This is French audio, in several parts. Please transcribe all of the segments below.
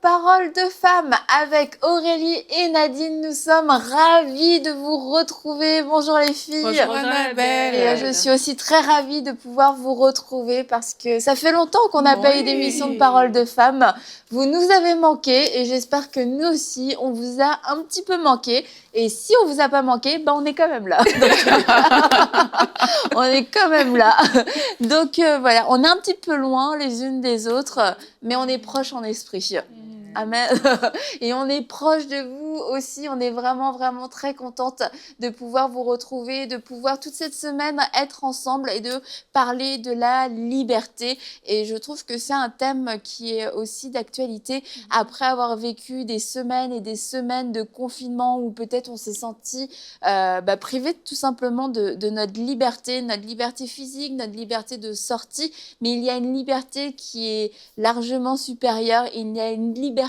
Parole de femme avec Aurélie et Nadine. Nous sommes ravis de vous retrouver. Bonjour les filles. Bonjour Annabelle. Et je suis aussi très ravie de pouvoir vous retrouver parce que ça fait longtemps qu'on n'a pas eu d'émission de Parole de femme. Vous nous avez manqué et j'espère que nous aussi, on vous a un petit peu manqué. Et si on vous a pas manqué, ben on est quand même là. On est quand même là. Donc voilà, on est un petit peu loin les unes des autres, mais on est proches en esprit. Amen. Et on est proche de vous aussi. On est vraiment, vraiment très contente de pouvoir vous retrouver, de pouvoir toute cette semaine être ensemble et de parler de la liberté. Et je trouve que c'est un thème qui est aussi d'actualité après avoir vécu des semaines et des semaines de confinement où peut-être on s'est senti privé tout simplement de notre liberté physique, notre liberté de sortie. Mais il y a une liberté qui est largement supérieure. Il y a une liberté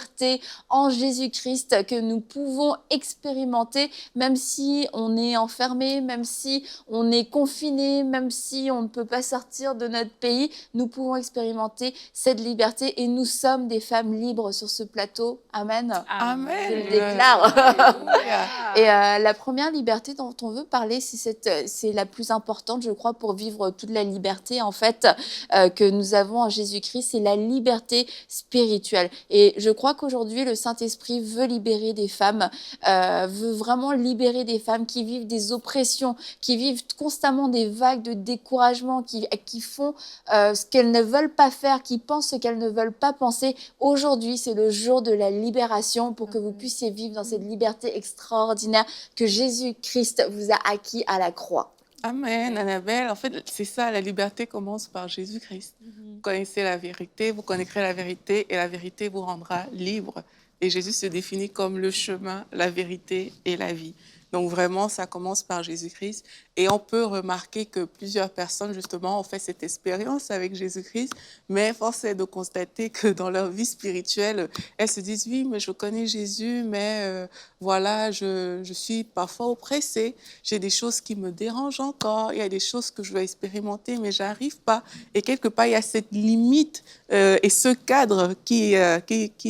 en Jésus-Christ que nous pouvons expérimenter, même si on est enfermé, même si on est confiné, même si on ne peut pas sortir de notre pays, nous pouvons expérimenter cette liberté et nous sommes des femmes libres sur ce plateau. Amen. Amen. Je le déclare. Et la première liberté dont on veut parler, c'est la plus importante, je crois, pour vivre toute la liberté, en fait, que nous avons en Jésus-Christ, c'est la liberté spirituelle. Et je crois qu'aujourd'hui, le Saint-Esprit veut libérer des femmes, veut vraiment libérer des femmes qui vivent des oppressions, qui vivent constamment des vagues de découragement, qui font ce qu'elles ne veulent pas faire, qui pensent ce qu'elles ne veulent pas penser. Aujourd'hui, c'est le jour de la libération pour que vous puissiez vivre dans cette liberté extraordinaire que Jésus-Christ vous a acquis à la croix. Amen, Annabelle. En fait, c'est ça, la liberté commence par Jésus-Christ. Vous connaissez la vérité, vous connaîtrez la vérité et la vérité vous rendra libre. Et Jésus se définit comme le chemin, la vérité et la vie. Donc vraiment, ça commence par Jésus-Christ. Et on peut remarquer que plusieurs personnes, justement, ont fait cette expérience avec Jésus-Christ, mais force est de constater que dans leur vie spirituelle, elles se disent, oui, mais je connais Jésus, mais voilà, je suis parfois oppressée. J'ai des choses qui me dérangent encore. Il y a des choses que je dois expérimenter, mais j'arrive pas. Et quelque part, il y a cette limite et ce cadre qui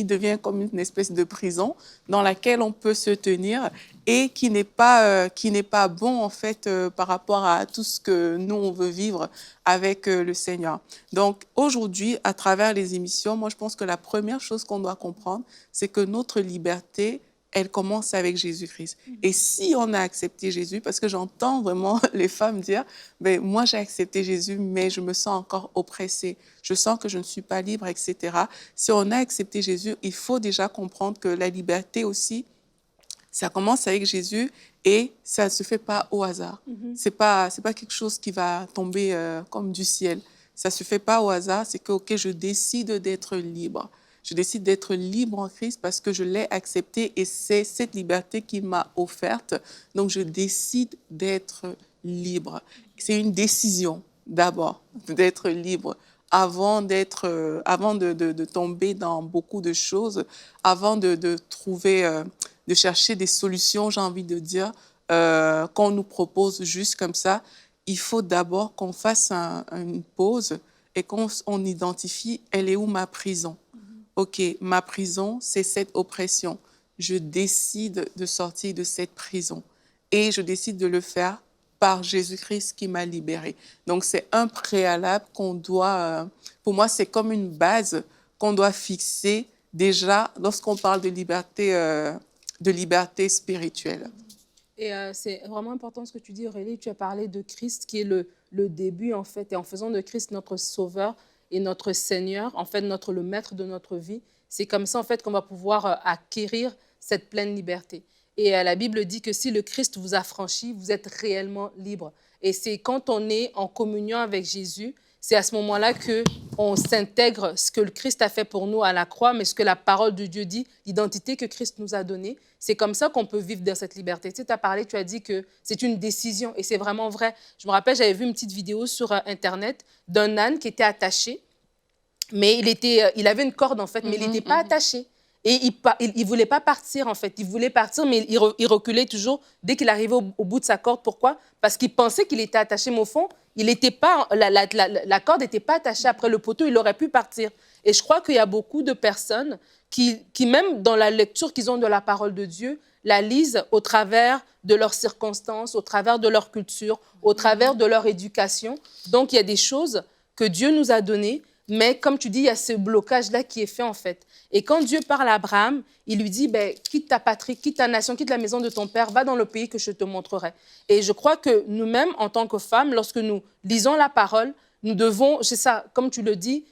devient comme une espèce de prison dans laquelle on peut se tenir et qui n'est pas bon, en fait, par rapport à tout ce que nous, on veut vivre avec le Seigneur. Donc, aujourd'hui, à travers les émissions, moi, je pense que la première chose qu'on doit comprendre, c'est que notre liberté, elle commence avec Jésus-Christ. Et si on a accepté Jésus, parce que j'entends vraiment les femmes dire, ben, moi j'ai accepté Jésus, mais je me sens encore oppressée, je sens que je ne suis pas libre, etc. Si on a accepté Jésus, il faut déjà comprendre que la liberté aussi, ça commence avec Jésus et ça ne se fait pas au hasard. C'est pas quelque chose qui va tomber comme du ciel. Ça ne se fait pas au hasard, c'est que, OK, je décide d'être libre. Je décide d'être libre en Christ parce que je l'ai accepté et c'est cette liberté qu'il m'a offerte. Donc, je décide d'être libre. C'est une décision, d'abord, d'être libre avant de tomber dans beaucoup de choses, avant de trouver, de chercher des solutions, j'ai envie de dire, qu'on nous propose juste comme ça. Il faut d'abord qu'on fasse une pause et qu'on identifie, elle est où ma prison? OK, ma prison, c'est cette oppression. Je décide de sortir de cette prison et je décide de le faire par Jésus-Christ qui m'a libérée. Donc, c'est un préalable qu'on doit... pour moi, c'est comme une base qu'on doit fixer déjà lorsqu'on parle de liberté spirituelle. Et c'est vraiment important ce que tu dis, Aurélie. Tu as parlé de Christ qui est le début, en fait. Et en faisant de Christ notre Sauveur et notre Seigneur, en fait, le maître de notre vie, c'est comme ça, en fait, qu'on va pouvoir acquérir cette pleine liberté. Et la Bible dit que si le Christ vous a franchi, vous êtes réellement libre. Et c'est quand on est en communion avec Jésus, c'est à ce moment-là qu'on s'intègre ce que le Christ a fait pour nous à la croix, mais ce que la parole de Dieu dit, l'identité que Christ nous a donnée. C'est comme ça qu'on peut vivre dans cette liberté. Tu sais, tu as parlé, tu as dit que c'est une décision et c'est vraiment vrai. Je me rappelle, j'avais vu une petite vidéo sur Internet d'un âne qui était attaché, mais il avait une corde, en fait, mais il n'était pas attaché. Et il ne voulait pas partir, en fait. Il voulait partir, mais il reculait toujours dès qu'il arrivait au bout de sa corde. Pourquoi? Parce qu'il pensait qu'il était attaché, mais au fond, il était pas, la corde n'était pas attachée après le poteau, il aurait pu partir. Et je crois qu'il y a beaucoup de personnes qui même dans la lecture qu'ils ont de la parole de Dieu, la lisent au travers de leurs circonstances, au travers de leur culture, au travers de leur éducation. Donc, il y a des choses que Dieu nous a données, mais comme tu dis, il y a ce blocage-là qui est fait en fait. Et quand Dieu parle à Abraham, il lui dit, ben, quitte ta patrie, quitte ta nation, quitte la maison de ton père, va dans le pays que je te montrerai. Et je crois que nous-mêmes, en tant que femmes, lorsque nous lisons la parole, nous devons, c'est ça, comme tu le dis,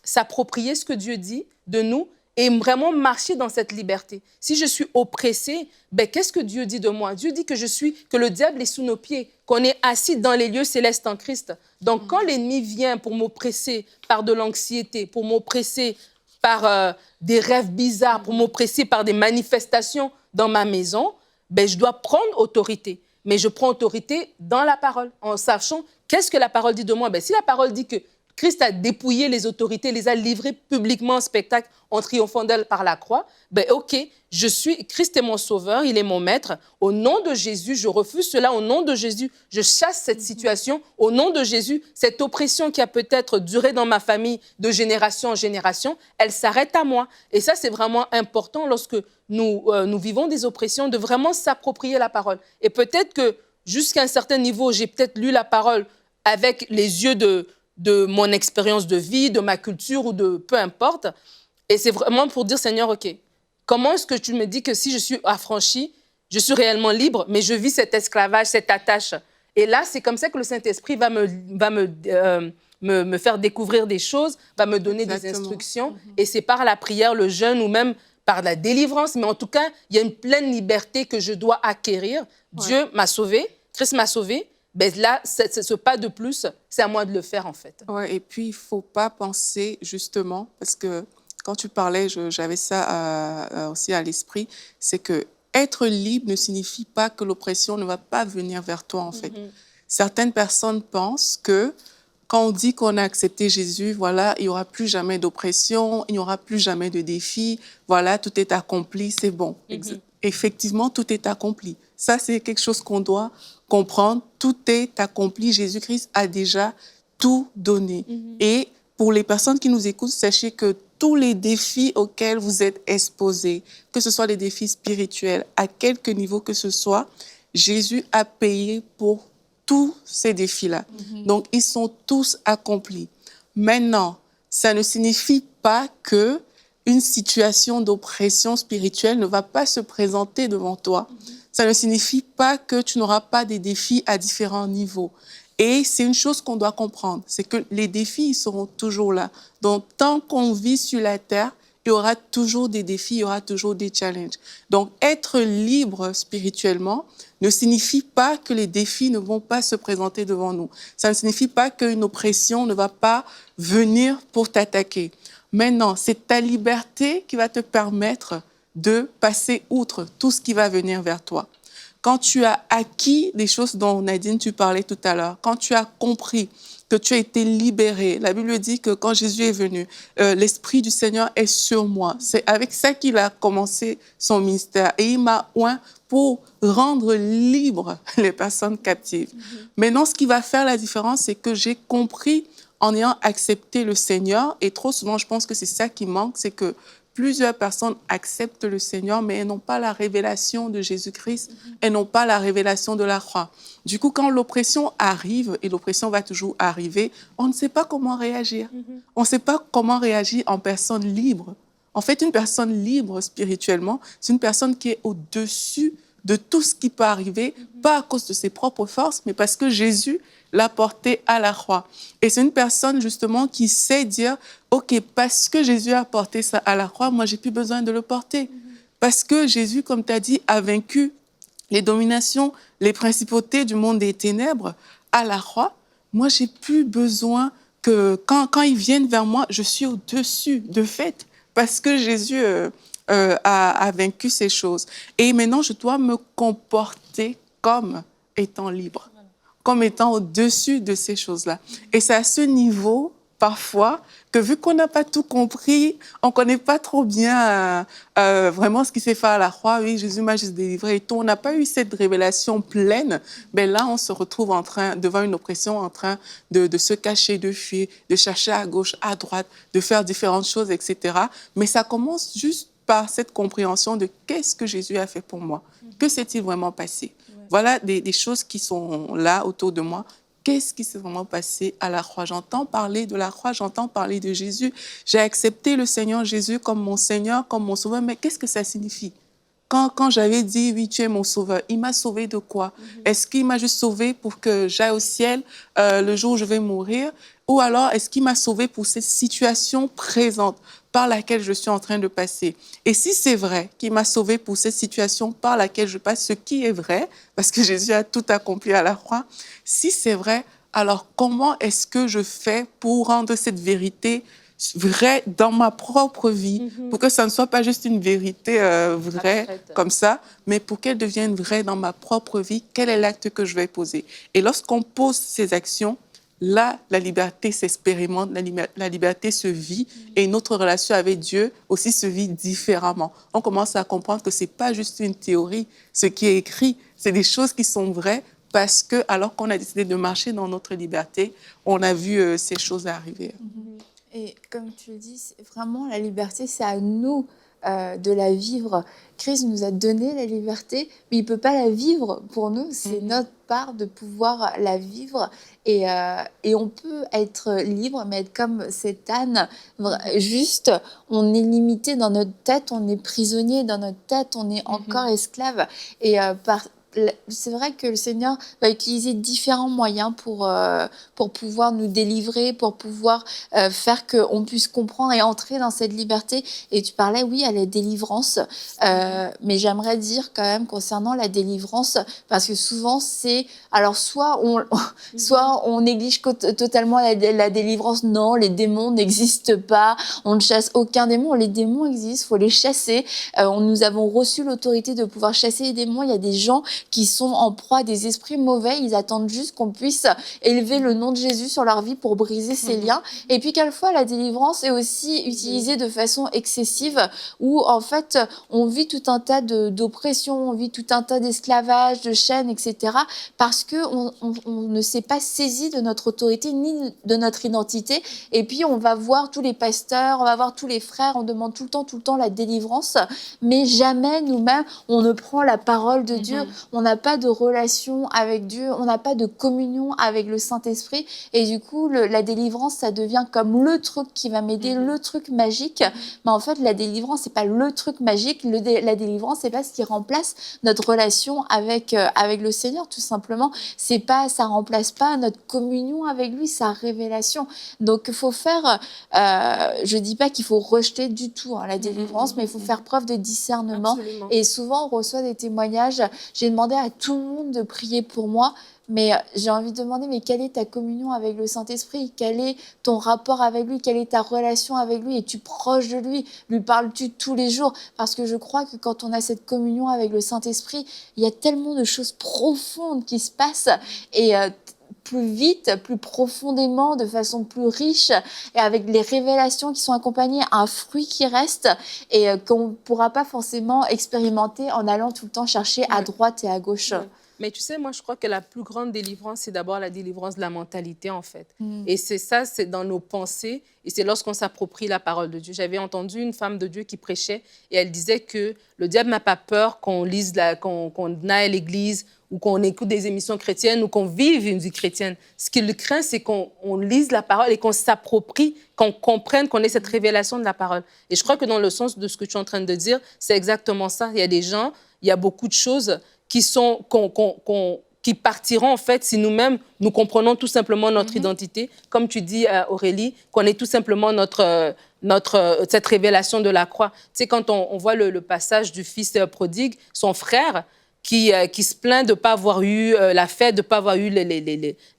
s'approprier ce que Dieu dit de nous et vraiment marcher dans cette liberté. Si je suis oppressée, ben, qu'est-ce que Dieu dit de moi? Dieu dit que le diable est sous nos pieds, qu'on est assis dans les lieux célestes en Christ. Donc, quand l'ennemi vient pour m'oppresser par de l'anxiété, pour m'oppresser par des rêves bizarres, pour m'oppresser par des manifestations dans ma maison, ben, je dois prendre autorité. Mais je prends autorité dans la parole, en sachant qu'est-ce que la parole dit de moi. Ben, si la parole dit que Christ a dépouillé les autorités, les a livrées publiquement en spectacle en triomphant d'elle par la croix, ben ok, Christ est mon sauveur, il est mon maître. Au nom de Jésus, je refuse cela. Au nom de Jésus, je chasse cette situation. Au nom de Jésus, cette oppression qui a peut-être duré dans ma famille de génération en génération, elle s'arrête à moi. Et ça, c'est vraiment important lorsque nous vivons des oppressions, de vraiment s'approprier la parole. Et peut-être que jusqu'à un certain niveau, j'ai peut-être lu la parole avec les yeux de mon expérience de vie, de ma culture ou de peu importe. Et c'est vraiment pour dire, Seigneur, OK, comment est-ce que tu me dis que si je suis affranchie, je suis réellement libre, mais je vis cet esclavage, cette attache. Et là, c'est comme ça que le Saint-Esprit va me faire découvrir des choses, va me donner des instructions. Et c'est par la prière, le jeûne ou même par la délivrance. Mais en tout cas, il y a une pleine liberté que je dois acquérir. Dieu m'a sauvée, Christ m'a sauvée. Ben là, ce pas de plus, c'est à moi de le faire, en fait. Ouais, et puis, il ne faut pas penser, justement, parce que quand tu parlais, j'avais ça aussi à l'esprit, c'est que être libre ne signifie pas que l'oppression ne va pas venir vers toi, en fait. Certaines personnes pensent que quand on dit qu'on a accepté Jésus, voilà, il n'y aura plus jamais d'oppression, il n'y aura plus jamais de défis, voilà, tout est accompli, c'est bon. Effectivement, tout est accompli. Ça, c'est quelque chose qu'on doit comprendre. Tout est accompli. Jésus-Christ a déjà tout donné. Et pour les personnes qui nous écoutent, sachez que tous les défis auxquels vous êtes exposés, que ce soit les défis spirituels, à quelque niveau que ce soit, Jésus a payé pour tous ces défis-là. Donc, ils sont tous accomplis. Maintenant, ça ne signifie pas que une situation d'oppression spirituelle ne va pas se présenter devant toi. Ça ne signifie pas que tu n'auras pas des défis à différents niveaux. Et c'est une chose qu'on doit comprendre, c'est que les défis, ils seront toujours là. Donc, tant qu'on vit sur la terre, il y aura toujours des défis, il y aura toujours des challenges. Donc, être libre spirituellement ne signifie pas que les défis ne vont pas se présenter devant nous. Ça ne signifie pas qu'une oppression ne va pas venir pour t'attaquer. Maintenant, c'est ta liberté qui va te permettre de passer outre tout ce qui va venir vers toi. Quand tu as acquis les choses dont Nadine, tu parlais tout à l'heure, quand tu as compris que tu as été libéré, la Bible dit que quand Jésus est venu, l'Esprit du Seigneur est sur moi. C'est avec ça qu'il a commencé son ministère et il m'a oint pour rendre libres les personnes captives. Maintenant, ce qui va faire la différence, c'est que j'ai compris en ayant accepté le Seigneur, et trop souvent, je pense que c'est ça qui manque, c'est que plusieurs personnes acceptent le Seigneur, mais elles n'ont pas la révélation de Jésus-Christ, elles n'ont pas la révélation de la croix. Du coup, quand l'oppression arrive, et l'oppression va toujours arriver, on ne sait pas comment réagir. On ne sait pas comment réagir en personne libre. En fait, une personne libre spirituellement, c'est une personne qui est au-dessus de tout ce qui peut arriver, pas à cause de ses propres forces, mais parce que Jésus l'a porté à la croix. Et c'est une personne, justement, qui sait dire, OK, parce que Jésus a porté ça à la croix, moi, j'ai plus besoin de le porter. Parce que Jésus, comme tu as dit, a vaincu les dominations, les principautés du monde des ténèbres à la croix. Moi, j'ai plus besoin que, quand ils viennent vers moi, je suis au-dessus, de fait, parce que Jésus a vaincu ces choses. Et maintenant, je dois me comporter comme étant libre, comme étant au-dessus de ces choses-là. Et c'est à ce niveau parfois que vu qu'on n'a pas tout compris, on ne connaît pas trop bien vraiment ce qui s'est fait à la croix. Oui, Jésus m'a juste délivré et tout. On n'a pas eu cette révélation pleine. Mais là, on se retrouve devant une oppression, en train de se cacher, de fuir, de chercher à gauche, à droite, de faire différentes choses, etc. Mais ça commence juste par cette compréhension de qu'est-ce que Jésus a fait pour moi. Que s'est-il vraiment passé? Voilà des choses qui sont là autour de moi. Qu'est-ce qui s'est vraiment passé à la croix? J'entends parler de la croix, j'entends parler de Jésus. J'ai accepté le Seigneur Jésus comme mon Seigneur, comme mon Sauveur. Mais qu'est-ce que ça signifie? Quand j'avais dit, oui, tu es mon Sauveur, il m'a sauvé de quoi? Est-ce qu'il m'a juste sauvé pour que j'aille au ciel le jour où je vais mourir? Ou alors, est-ce qu'il m'a sauvé pour cette situation présente par laquelle je suis en train de passer? Et si c'est vrai qu'il m'a sauvé pour cette situation par laquelle je passe, ce qui est vrai, parce que Jésus a tout accompli à la croix, si c'est vrai, alors comment est-ce que je fais pour rendre cette vérité vraie dans ma propre vie, pour que ça ne soit pas juste une vérité vraie comme ça, mais pour qu'elle devienne vraie dans ma propre vie? Quel est l'acte que je vais poser? Et lorsqu'on pose ces actions, là, la liberté s'expérimente, la liberté se vit et notre relation avec Dieu aussi se vit différemment. On commence à comprendre que ce n'est pas juste une théorie. Ce qui est écrit, c'est des choses qui sont vraies parce que, alors qu'on a décidé de marcher dans notre liberté, on a vu ces choses arriver. Et comme tu le dis, vraiment, la liberté, c'est à nous de la vivre. Christ nous a donné la liberté, mais il ne peut pas la vivre pour nous. C'est notre part de pouvoir la vivre. Et on peut être libre, mais être comme cet âne. Juste, on est limité dans notre tête, on est prisonnier dans notre tête, on est encore esclave. Et c'est vrai que le Seigneur va utiliser différents moyens pour pouvoir nous délivrer, pour pouvoir faire qu'on puisse comprendre et entrer dans cette liberté. Et tu parlais, oui, à la délivrance, mais j'aimerais dire quand même concernant la délivrance, parce que souvent c'est... Alors soit on néglige totalement la délivrance, non, les démons n'existent pas, on ne chasse aucun démon, les démons existent, il faut les chasser. Nous avons reçu l'autorité de pouvoir chasser les démons. Il y a des gens qui sont en proie à des esprits mauvais, ils attendent juste qu'on puisse élever le nom de Jésus sur leur vie pour briser ces liens. Et puis quelquefois, la délivrance est aussi utilisée de façon excessive, où en fait, on vit tout un tas d'oppressions, on vit tout un tas d'esclavage, de chaînes, etc., parce qu'on ne s'est pas saisi de notre autorité ni de notre identité. Et puis, on va voir tous les pasteurs, on va voir tous les frères, on demande tout le temps la délivrance, mais jamais nous-mêmes, on ne prend la parole de Dieu. On n'a pas de relation avec Dieu, on n'a pas de communion avec le Saint-Esprit. Et du coup, la délivrance, ça devient comme le truc qui va m'aider, le truc magique. Mais en fait, la délivrance, c'est pas le truc magique. La délivrance, c'est pas ce qui remplace notre relation avec le Seigneur, tout simplement. Ça remplace pas notre communion avec lui, sa révélation. Donc, il faut faire... je dis pas qu'il faut rejeter du tout la délivrance, mais il faut faire preuve de discernement. Absolument. Et souvent, on reçoit des témoignages. J'ai demandé à tout le monde de prier pour moi, mais j'ai envie de demander, mais quelle est ta communion avec le Saint-Esprit? Quel est ton rapport avec lui? Quelle est ta relation avec lui? Es-tu proche de lui? Lui parles-tu tous les jours? Parce que je crois que quand on a cette communion avec le Saint-Esprit, il y a tellement de choses profondes qui se passent et plus vite, plus profondément, de façon plus riche, et avec les révélations qui sont accompagnées, un fruit qui reste et qu'on ne pourra pas forcément expérimenter en allant tout le temps chercher à droite et à gauche. Mais tu sais, moi, je crois que la plus grande délivrance, c'est d'abord la délivrance de la mentalité, en fait. Et c'est ça, c'est dans nos pensées, et c'est lorsqu'on s'approprie la parole de Dieu. J'avais entendu une femme de Dieu qui prêchait, et elle disait que le diable n'a pas peur qu'on aille à l'église, ou qu'on écoute des émissions chrétiennes, ou qu'on vive une vie chrétienne. Ce qu'il craint, c'est qu'on lise la parole et qu'on s'approprie, qu'on comprenne, qu'on ait cette révélation de la parole. Et je crois que dans le sens de ce que tu es en train de dire, c'est exactement ça. Il y a des gens, il y a beaucoup de choses qui partiront, en fait, si nous-mêmes, nous comprenons tout simplement notre identité. Comme tu dis, Aurélie, qu'on ait tout simplement cette révélation de la croix. Tu sais, quand on voit le passage du fils prodigue, son frère, qui se plaint de ne pas avoir eu la fête, de ne pas avoir eu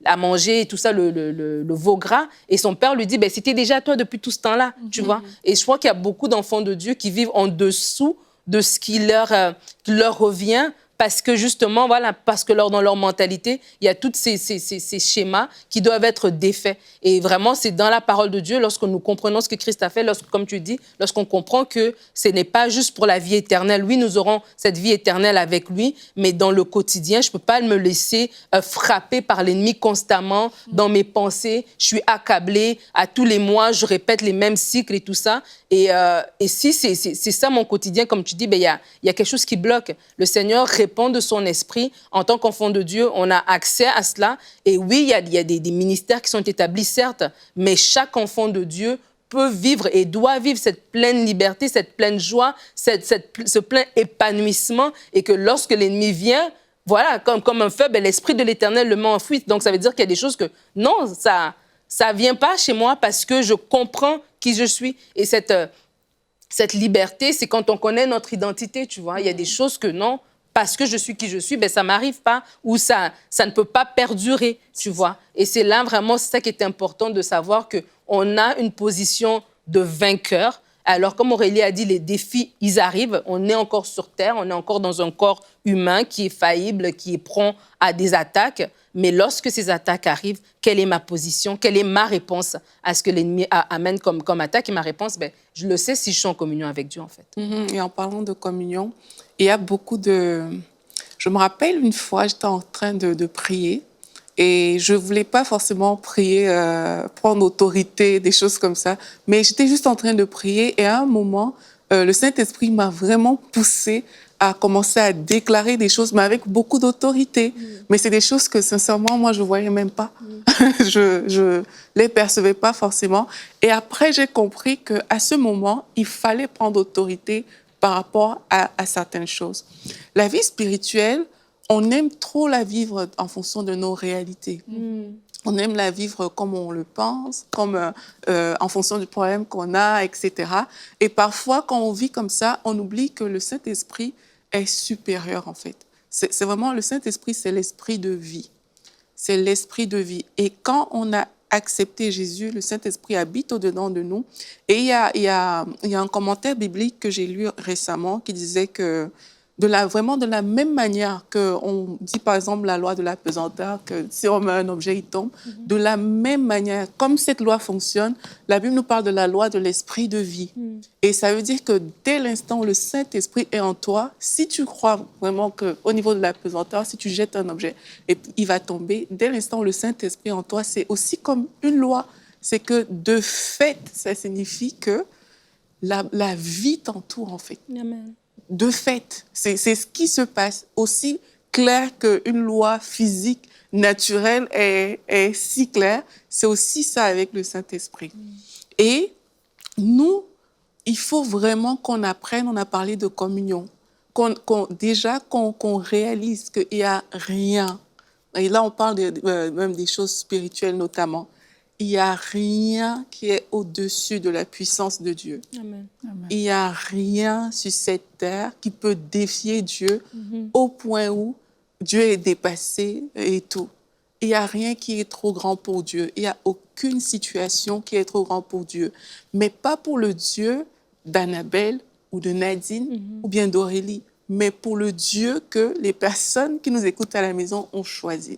à manger et tout ça, le veau gras. Et son père lui dit, c'était déjà toi depuis tout ce temps-là, tu vois. Et je crois qu'il y a beaucoup d'enfants de Dieu qui vivent en dessous de ce qui leur revient parce que justement, voilà, parce que dans leur mentalité, il y a tous ces schémas qui doivent être défaits. Et vraiment, c'est dans la parole de Dieu, lorsque nous comprenons ce que Christ a fait, comme tu dis, lorsqu'on comprend que ce n'est pas juste pour la vie éternelle. Oui, nous aurons cette vie éternelle avec lui, mais dans le quotidien, je ne peux pas me laisser frapper par l'ennemi constamment dans mes pensées. Je suis accablée. À tous les mois, je répète les mêmes cycles et tout ça. Et si c'est ça mon quotidien, comme tu dis, il y a quelque chose qui bloque. Le Seigneur répond de son esprit. En tant qu'enfant de Dieu, on a accès à cela. Et oui, il y a des ministères qui sont établis, certes, mais chaque enfant de Dieu peut vivre et doit vivre cette pleine liberté, cette pleine joie, ce plein épanouissement. Et que lorsque l'ennemi vient, voilà, comme un feu, l'Esprit de l'Éternel le met en fuite. Donc, ça veut dire qu'il y a des choses que, non, ça ne vient pas chez moi parce que je comprends qui je suis. Et cette liberté, c'est quand on connaît notre identité, tu vois. Il y a des choses que non, parce que je suis qui je suis, ça ne m'arrive pas ou ça ne peut pas perdurer, tu vois. Et c'est là vraiment, c'est ça qui est important de savoir qu'on a une position de vainqueur. Alors, comme Aurélie a dit, les défis, ils arrivent. On est encore sur Terre, on est encore dans un corps humain qui est faillible, qui est prompt à des attaques. Mais lorsque ces attaques arrivent, quelle est ma position? Quelle est ma réponse à ce que l'ennemi amène comme attaque? Et ma réponse, je le sais si je suis en communion avec Dieu, en fait. Et en parlant de communion, il y a beaucoup de... Je me rappelle une fois, j'étais en train de prier et je ne voulais pas forcément prier, prendre autorité, des choses comme ça, mais j'étais juste en train de prier et à un moment, le Saint-Esprit m'a vraiment poussée à commencer à déclarer des choses, mais avec beaucoup d'autorité. Mais c'est des choses que, sincèrement, moi, je ne voyais même pas. Je ne les percevais pas forcément. Et après, j'ai compris qu'à ce moment, il fallait prendre autorité par rapport à certaines choses. La vie spirituelle, on aime trop la vivre en fonction de nos réalités. On aime la vivre comme on le pense, comme en fonction du problème qu'on a, etc. Et parfois, quand on vit comme ça, on oublie que le Saint-Esprit est supérieur, en fait. C'est vraiment, le Saint-Esprit, c'est l'esprit de vie. C'est l'esprit de vie. Et quand on a accepté Jésus, le Saint-Esprit habite au-dedans de nous. Et il y a un commentaire biblique que j'ai lu récemment qui disait que vraiment de la même manière qu'on dit, par exemple, la loi de la pesanteur, que si on met un objet, il tombe, de la même manière, comme cette loi fonctionne, la Bible nous parle de la loi de l'esprit de vie. Et ça veut dire que dès l'instant où le Saint-Esprit est en toi, si tu crois vraiment qu'au niveau de la pesanteur, si tu jettes un objet, et il va tomber, dès l'instant où le Saint-Esprit est en toi, c'est aussi comme une loi. C'est que de fait, ça signifie que la vie t'entoure, en fait. Amen. De fait, c'est ce qui se passe. Aussi clair qu'une loi physique, naturelle est si claire, c'est aussi ça avec le Saint-Esprit. Et nous, il faut vraiment qu'on apprenne, on a parlé de communion, qu'on réalise qu'il n'y a rien. Et là, on parle même des choses spirituelles notamment. Il n'y a rien qui est au-dessus de la puissance de Dieu. Amen. Il n'y a rien sur cette terre qui peut défier Dieu au point où Dieu est dépassé et tout. Il n'y a rien qui est trop grand pour Dieu. Il n'y a aucune situation qui est trop grande pour Dieu. Mais pas pour le Dieu d'Annabelle ou de Nadine ou bien d'Aurélie, mais pour le Dieu que les personnes qui nous écoutent à la maison ont choisi.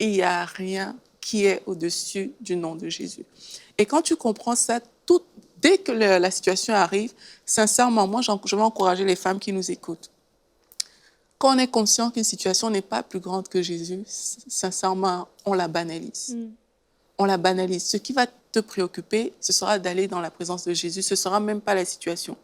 Et il n'y a rien qui est au-dessus du nom de Jésus. Et quand tu comprends ça, dès que la situation arrive, sincèrement, moi, je vais encourager les femmes qui nous écoutent. Quand on est conscient qu'une situation n'est pas plus grande que Jésus, sincèrement, on la banalise. On la banalise. Ce qui va te préoccuper, ce sera d'aller dans la présence de Jésus. Ce ne sera même pas la situation.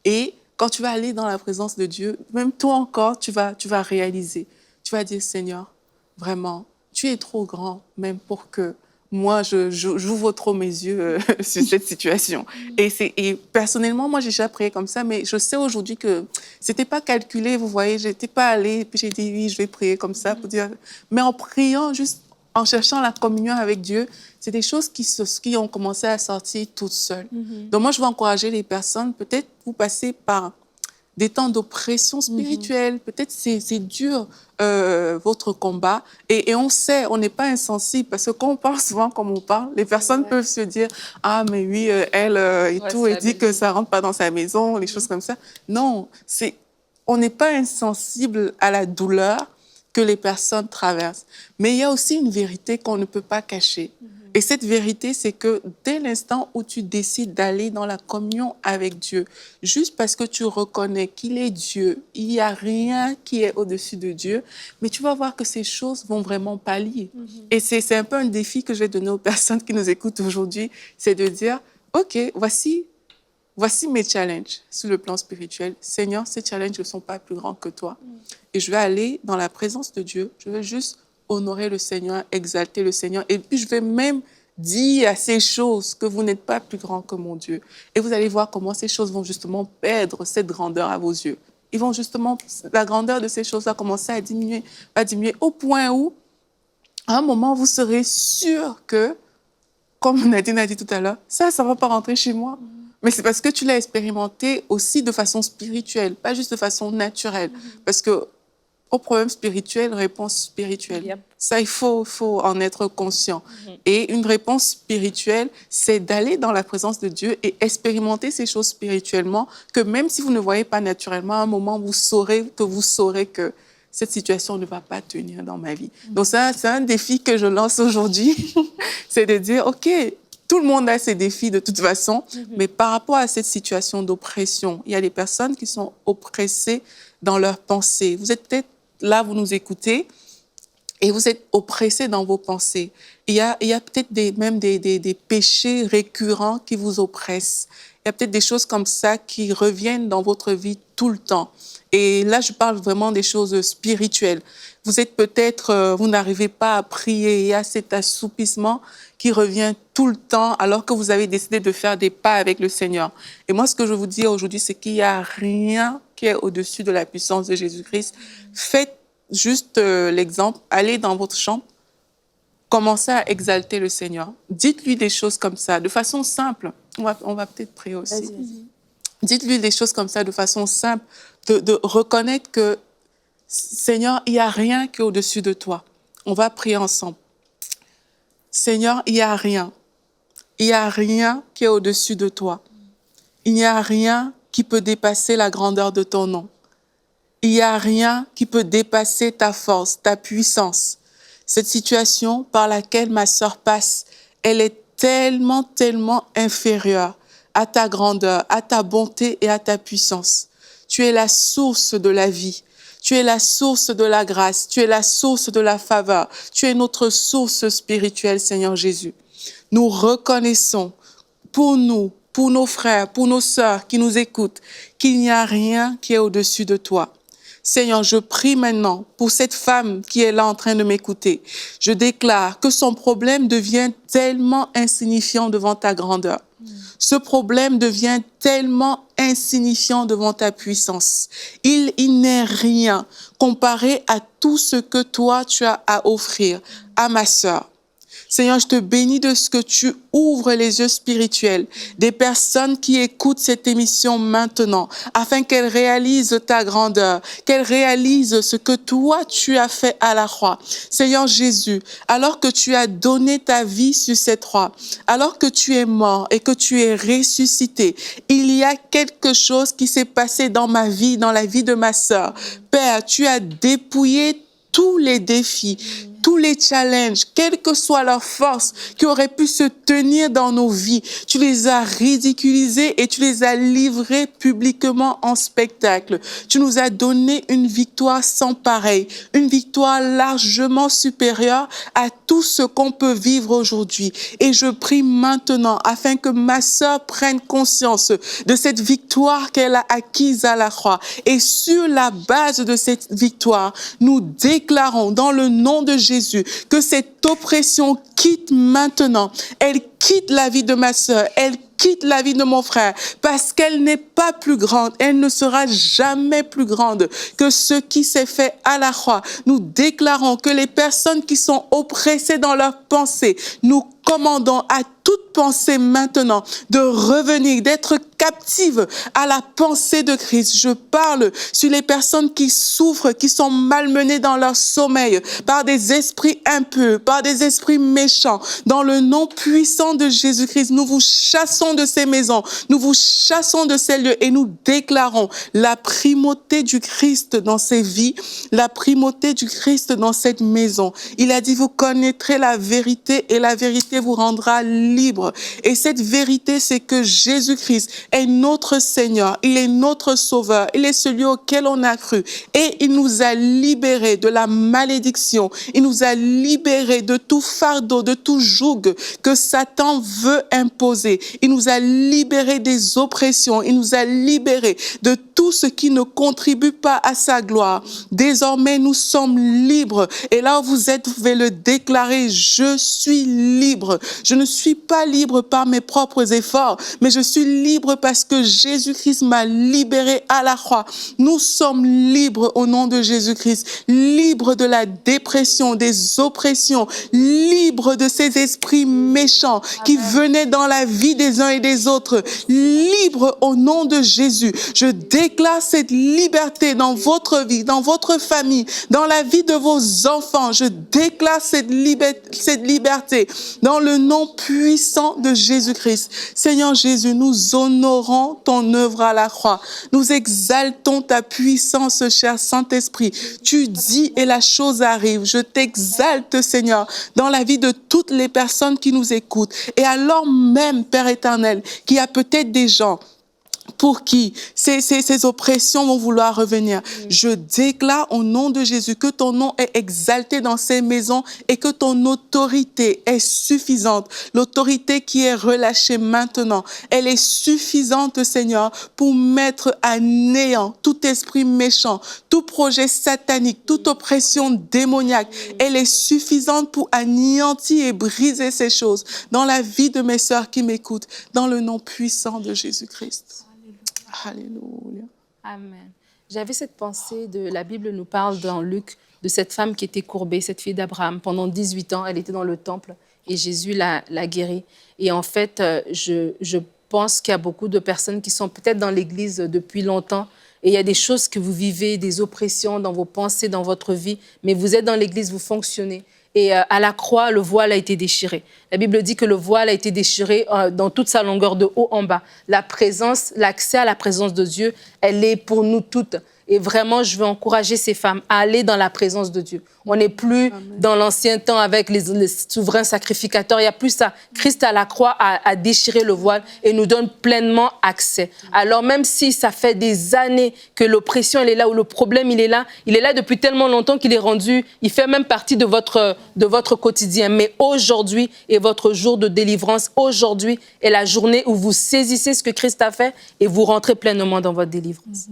Et quand tu vas aller dans la présence de Dieu, même toi encore, tu vas réaliser. Tu vas dire, Seigneur, vraiment, tu es trop grand, même pour que moi, j'ouvre trop mes yeux sur cette situation. Et personnellement, moi, j'ai déjà prié comme ça, mais je sais aujourd'hui que ce n'était pas calculé, vous voyez, je n'étais pas allée, puis j'ai dit, oui, je vais prier comme ça, pour dire... Mais en priant, juste en cherchant la communion avec Dieu, c'est des choses qui ont commencé à sortir toutes seules. Donc moi, je veux encourager les personnes, peut-être vous passez par des temps d'oppression spirituelle, peut-être c'est dur, votre combat, et on sait, on n'est pas insensible, parce que quand on parle souvent comme on parle, les personnes peuvent se dire « Ah, mais oui, elle et tout, elle dit que ça ne rentre pas dans sa maison », les choses comme ça. Non, on n'est pas insensible à la douleur que les personnes traversent. Mais il y a aussi une vérité qu'on ne peut pas cacher. Et cette vérité, c'est que dès l'instant où tu décides d'aller dans la communion avec Dieu, juste parce que tu reconnais qu'il est Dieu, il n'y a rien qui est au-dessus de Dieu, mais tu vas voir que ces choses vont vraiment pallier. Et c'est un peu un défi que je vais donner aux personnes qui nous écoutent aujourd'hui, c'est de dire, OK, voici mes challenges sur le plan spirituel. Seigneur, ces challenges ne sont pas plus grands que toi. Et je vais aller dans la présence de Dieu. Je vais juste honorer le Seigneur, exalter le Seigneur. Et puis, je vais même dire à ces choses que vous n'êtes pas plus grand que mon Dieu. Et vous allez voir comment ces choses vont justement perdre cette grandeur à vos yeux. Ils vont justement, la grandeur de ces choses-là commencer à diminuer au point où, à un moment, vous serez sûr que, comme Nadine a dit tout à l'heure, ça ne va pas rentrer chez moi. Mais c'est parce que tu l'as expérimenté aussi de façon spirituelle, pas juste de façon naturelle. Parce que au problème spirituel, réponse spirituelle. Yep. Ça, il faut en être conscient. Et une réponse spirituelle, c'est d'aller dans la présence de Dieu et expérimenter ces choses spirituellement, que même si vous ne voyez pas naturellement, à un moment, vous saurez que cette situation ne va pas tenir dans ma vie. Donc ça, c'est un défi que je lance aujourd'hui. C'est de dire, OK, tout le monde a ses défis de toute façon, mais par rapport à cette situation d'oppression, il y a des personnes qui sont oppressées dans leurs pensées. Vous êtes peut-être là, vous nous écoutez, et vous êtes oppressés dans vos pensées. Il y a peut-être même des péchés récurrents qui vous oppressent. Il y a peut-être des choses comme ça qui reviennent dans votre vie tout le temps. Et là, je parle vraiment des choses spirituelles. Vous êtes peut-être, vous n'arrivez pas à prier. Il y a cet assoupissement qui revient tout le temps alors que vous avez décidé de faire des pas avec le Seigneur. Et moi, ce que je vous dis aujourd'hui, c'est qu'il n'y a rien qui est au-dessus de la puissance de Jésus-Christ. Faites juste l'exemple, allez dans votre chambre, commencez à exalter le Seigneur. Dites-lui des choses comme ça, de façon simple. On va peut-être prier aussi. Vas-y. Dites-lui des choses comme ça, de façon simple, de reconnaître que, Seigneur, il n'y a rien qui est au-dessus de toi. On va prier ensemble. Seigneur, il n'y a rien. Il n'y a rien qui est au-dessus de toi. Il n'y a rien qui peut dépasser la grandeur de ton nom. Il n'y a rien qui peut dépasser ta force, ta puissance. Cette situation par laquelle ma sœur passe, elle est tellement, tellement inférieure à ta grandeur, à ta bonté et à ta puissance. Tu es la source de la vie. Tu es la source de la grâce. Tu es la source de la faveur. Tu es notre source spirituelle, Seigneur Jésus. Nous reconnaissons pour nous, pour nos frères, pour nos sœurs qui nous écoutent, qu'il n'y a rien qui est au-dessus de toi. Seigneur, je prie maintenant pour cette femme qui est là en train de m'écouter. Je déclare que son problème devient tellement insignifiant devant ta grandeur. Ce problème devient tellement insignifiant devant ta puissance. Il n'est rien comparé à tout ce que toi, tu as à offrir à ma sœur. Seigneur, je te bénis de ce que tu ouvres les yeux spirituels des personnes qui écoutent cette émission maintenant, afin qu'elles réalisent ta grandeur, qu'elles réalisent ce que toi, tu as fait à la croix. Seigneur Jésus, alors que tu as donné ta vie sur cette croix, alors que tu es mort et que tu es ressuscité, il y a quelque chose qui s'est passé dans ma vie, dans la vie de ma sœur. Père, tu as dépouillé tous les défis, tous les challenges, quelle que soit leur force qui aurait pu se tenir dans nos vies, tu les as ridiculisés et tu les as livrés publiquement en spectacle. Tu nous as donné une victoire sans pareil, une victoire largement supérieure à tout ce qu'on peut vivre aujourd'hui. Et je prie maintenant afin que ma sœur prenne conscience de cette victoire qu'elle a acquise à la croix. Et sur la base de cette victoire, nous déclarons dans le nom de Jésus que cette oppression quitte maintenant. Elle quitte la vie de ma sœur, elle quitte la vie de mon frère, parce qu'elle n'est pas plus grande, elle ne sera jamais plus grande que ce qui s'est fait à la croix. Nous déclarons que les personnes qui sont oppressées dans leurs pensées, nous commandons à toute pensée maintenant de revenir, d'être captive à la pensée de Christ. Je parle sur les personnes qui souffrent, qui sont malmenées dans leur sommeil par des esprits impurs, par des esprits méchants. Dans le nom puissant de Jésus-Christ, nous vous chassons de ces maisons, nous vous chassons de ces lieux et nous déclarons la primauté du Christ dans ces vies, la primauté du Christ dans cette maison. Il a dit, vous connaîtrez la vérité et la vérité vous rendra libre. Et cette vérité, c'est que Jésus-Christ est notre Seigneur, il est notre Sauveur, il est celui auquel on a cru. Et il nous a libérés de la malédiction, il nous a libérés de tout fardeau, de tout joug que Satan veut imposer. Il nous a libérés des oppressions, il nous a libérés de tout ce qui ne contribue pas à sa gloire. Désormais, nous sommes libres. Et là où vous êtes, vous pouvez le déclarer, je suis libre. Je ne suis pas libre par mes propres efforts, mais je suis libre parce que Jésus-Christ m'a libéré à la croix. Nous sommes libres au nom de Jésus-Christ, libres de la dépression, des oppressions, libres de ces esprits méchants qui venaient dans la vie des uns et des autres, libres au nom de Jésus. Je déclare cette liberté dans votre vie, dans votre famille, dans la vie de vos enfants. Je déclare cette liberté dans le nom puissant de Jésus-Christ. Seigneur Jésus, nous honorons ton œuvre à la croix. Nous exaltons ta puissance, cher Saint-Esprit. Tu dis et la chose arrive. Je t'exalte, Seigneur, dans la vie de toutes les personnes qui nous écoutent. Et alors même, Père éternel, qu'il y a peut-être des gens pour qui ces oppressions vont vouloir revenir. Je déclare au nom de Jésus que ton nom est exalté dans ces maisons et que ton autorité est suffisante. L'autorité qui est relâchée maintenant, elle est suffisante, Seigneur, pour mettre à néant tout esprit méchant, tout projet satanique, toute oppression démoniaque. Elle est suffisante pour anéantir et briser ces choses dans la vie de mes sœurs qui m'écoutent, dans le nom puissant de Jésus-Christ. Alléluia. Amen. J'avais cette pensée la Bible nous parle dans Luc de cette femme qui était courbée, cette fille d'Abraham. Pendant 18 ans, elle était dans le temple et Jésus l'a guérie. Et en fait, je pense qu'il y a beaucoup de personnes qui sont peut-être dans l'Église depuis longtemps et il y a des choses que vous vivez, des oppressions dans vos pensées, dans votre vie, mais vous êtes dans l'Église, vous fonctionnez. Et à la croix, le voile a été déchiré. La Bible dit que le voile a été déchiré dans toute sa longueur de haut en bas. La présence, l'accès à la présence de Dieu, elle est pour nous toutes. Et vraiment, je veux encourager ces femmes à aller dans la présence de Dieu. On n'est plus dans l'ancien temps avec les souverains sacrificateurs. Il n'y a plus ça. Christ à la croix a déchiré le voile et nous donne pleinement accès. Alors même si ça fait des années que l'oppression elle est là, ou le problème il est là depuis tellement longtemps qu'il est rendu, il fait même partie de votre quotidien. Mais aujourd'hui est votre jour de délivrance. Aujourd'hui est la journée où vous saisissez ce que Christ a fait et vous rentrez pleinement dans votre délivrance.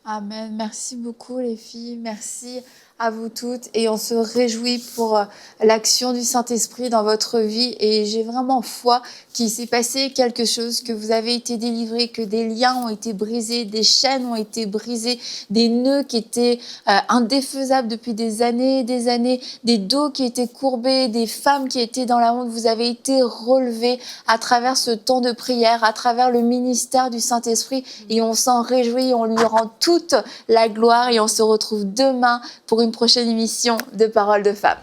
Amen. Merci beaucoup les filles. Merci à vous toutes et on se réjouit pour l'action du Saint-Esprit dans votre vie et j'ai vraiment foi qu'il s'est passé quelque chose, que vous avez été délivrés, que des liens ont été brisés, des chaînes ont été brisées, des nœuds qui étaient indéfaisables depuis des années, des dos qui étaient courbés, des femmes qui étaient dans la honte. Vous avez été relevés à travers ce temps de prière, à travers le ministère du Saint-Esprit et on s'en réjouit, on lui rend toute la gloire et on se retrouve demain pour une prochaine émission de Paroles de Femmes.